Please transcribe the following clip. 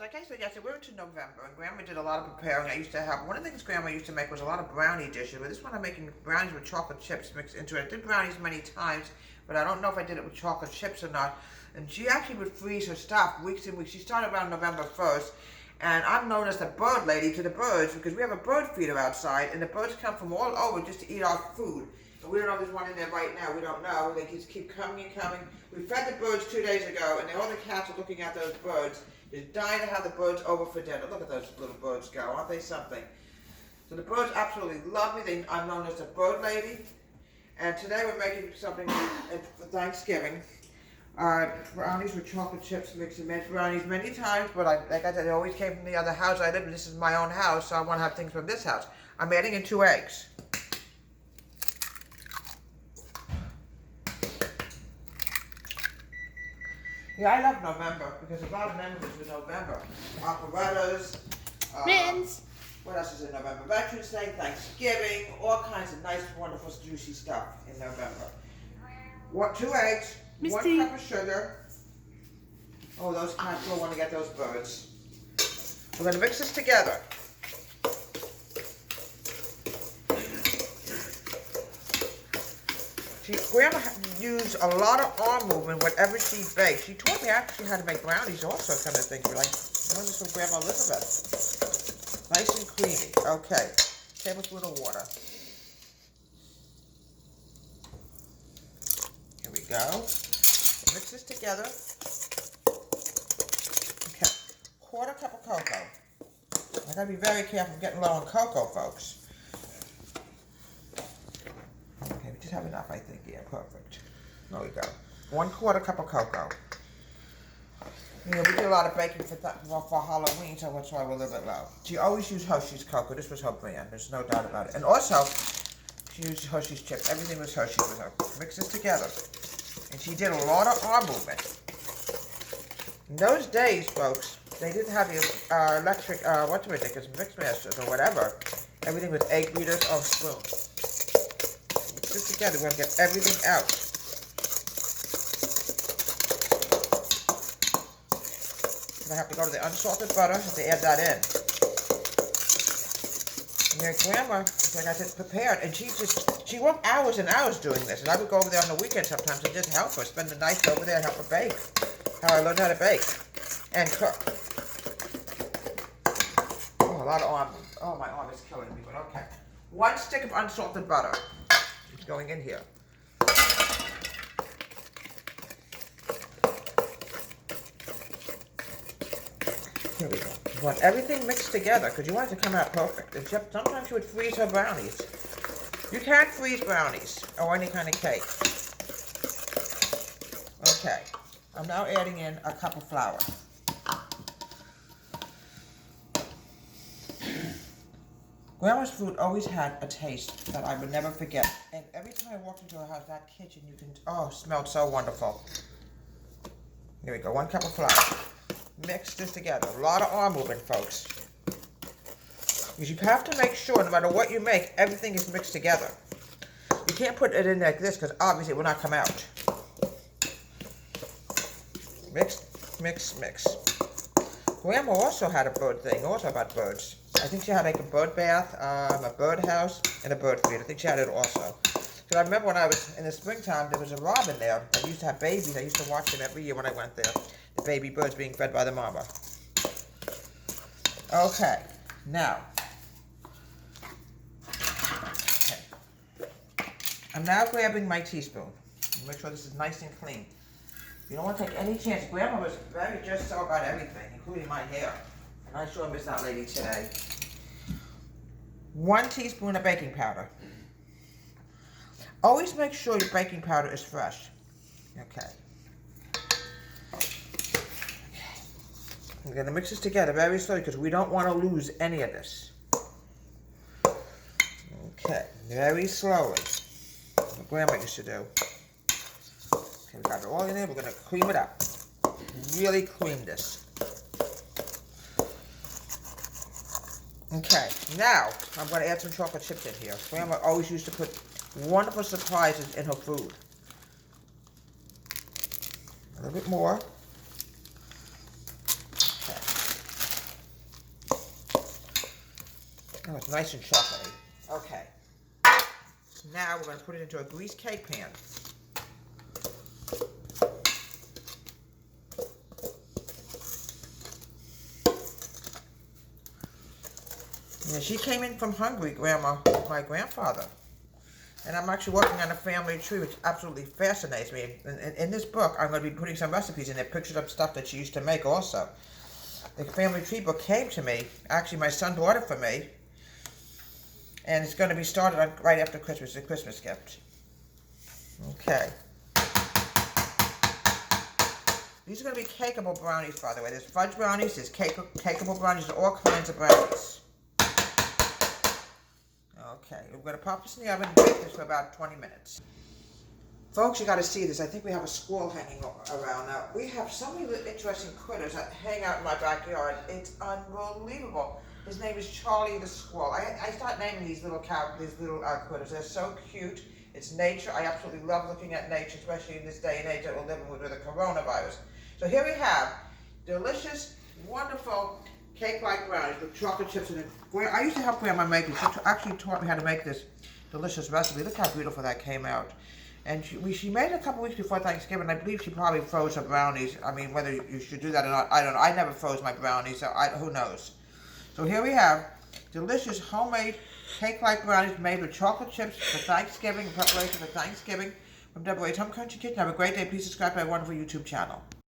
like I said yesterday, we're into November, and Grandma did a lot of preparing. I used to have, one of the things Grandma used to make was a lot of brownie dishes, but this one I'm making brownies with chocolate chips mixed into it. I did brownies many times, but I don't know if I did it with chocolate chips or not. And she actually would freeze her stuff weeks and weeks. She started around November 1st, and I'm known as the bird lady to the birds because we have a bird feeder outside, and the birds come from all over just to eat our food. And we don't know if there's one in there right now. We don't know. They just keep coming and coming. We fed the birds 2 days ago, and all the cats are looking at those birds. Just dying to have the birds over for dinner. Look at those little birds go. Aren't they something? So the birds absolutely love me. I'm known as the bird lady. And today we're making something for Thanksgiving. Brownies with chocolate chips mixed and made brownies many times, but like I said, they always came from the other house I live in. This is my own house, so I want to have things from this house. I'm adding in 2 eggs. Yeah, I love November because a lot of memories with November. Operettas. Mittens. What else is in November? Veterans Day, Thanksgiving, all kinds of nice, wonderful, juicy stuff in November. 2 eggs, Misty. 1 cup of sugar. Oh, those cats will want to get those birds. We're going to mix this together. Grandma used a lot of arm movement whenever she baked. She taught me actually how to make brownies also, kind of thing. Like, learned this from Grandma Elizabeth. Nice and creamy. Okay. Tablespoon of water. Here we go. Mix this together. Okay. 1/4 cup of cocoa. I gotta be very careful of getting low on cocoa, folks. Okay, we just have enough, I think. Yeah, perfect. There we go. 1/4 cup of cocoa. You know, we did a lot of baking for Halloween, so that's why we're a little bit low. She always used Hershey's cocoa. This was her brand. There's no doubt about it. And also, she used Hershey's chips. Everything was Hershey's with her. Mix this together. And she did a lot of arm movement. In those days, folks, they didn't have the electric, mix masters or whatever. Everything was egg beaters or spoons. Mix this together. We're going to get everything out. I have to go to the unsalted butter. I have to add that in. And your Grandma, like I said, prepared, and she worked hours and hours doing this. And I would go over there on the weekend sometimes and just help her, spend the night over there and help her bake. How I learned how to bake and cook. Oh, a lot of arm. Oh, my arm is killing me, but okay. 1 stick of unsalted butter. It's going in here. Here we go. You want everything mixed together because you want it to come out perfect. Except sometimes you would freeze her brownies. You can't freeze brownies or any kind of cake. Okay. I'm now adding in 1 cup of flour. Grandma's food always had a taste that I would never forget. And every time I walked into her house, that kitchen, you can, oh, smelled so wonderful. Here we go. 1 cup of flour. Mix this together. A lot of arm movement, folks. Because you have to make sure, no matter what you make, everything is mixed together. You can't put it in like this because obviously it will not come out. Mix, mix, mix. Grandma also had a bird thing, also about birds. I think she had like a bird bath, a bird house, and a bird feed. I think she had it also. Because I remember when I was in the springtime, there was a robin there. I used to have babies. I used to watch them every year when I went there. The baby birds being fed by the mama. Okay, now. Okay. I'm now grabbing my teaspoon. Make sure this is nice and clean. You don't want to take any chance. Grandma was very just so about everything, including my hair. And I sure miss that lady today. 1 teaspoon of baking powder. Always make sure your baking powder is fresh. Okay. We're going to mix this together very slowly because we don't want to lose any of this. Okay, very slowly. What Grandma used to do. Okay, we got it all in there. We're going to cream it up. Really cream this. Okay, now I'm going to add some chocolate chips in here. Grandma always used to put wonderful surprises in her food. A little bit more. Okay. Oh, it's nice and chocolatey. Okay. Now we're going to put it into a greased cake pan. Yeah, she came in from Hungary, Grandma, with my grandfather. And I'm actually working on a family tree, which absolutely fascinates me. In this book, I'm going to be putting some recipes in there, pictures of stuff that she used to make also. The family tree book came to me. Actually, my son bought it for me. And it's going to be started on right after Christmas, a Christmas gift. Okay. These are going to be cakeable brownies, by the way. There's fudge brownies, there's cakeable brownies, there's all kinds of brownies. Okay, we're going to pop this in the oven and bake this for about 20 minutes. Folks, you got to see this. I think we have a squirrel hanging around now. We have so many interesting critters that hang out in my backyard. It's unbelievable. His name is Charlie the squirrel. I start naming these little critters. They're so cute. It's nature. I absolutely love looking at nature, especially in this day and age that we're living with the coronavirus. So here we have delicious, wonderful cake-like brownies with chocolate chips in it. I used to help Grandma make this. She actually taught me how to make this delicious recipe. Look how beautiful that came out. And she made it a couple weeks before Thanksgiving. I believe she probably froze her brownies. I mean, whether you should do that or not, I don't know. I never froze my brownies, so who knows. So here we have delicious homemade cake-like brownies made with chocolate chips for Thanksgiving, in preparation for Thanksgiving from Deborah's Home Country Kitchen. Have a great day. Please subscribe to my wonderful YouTube channel.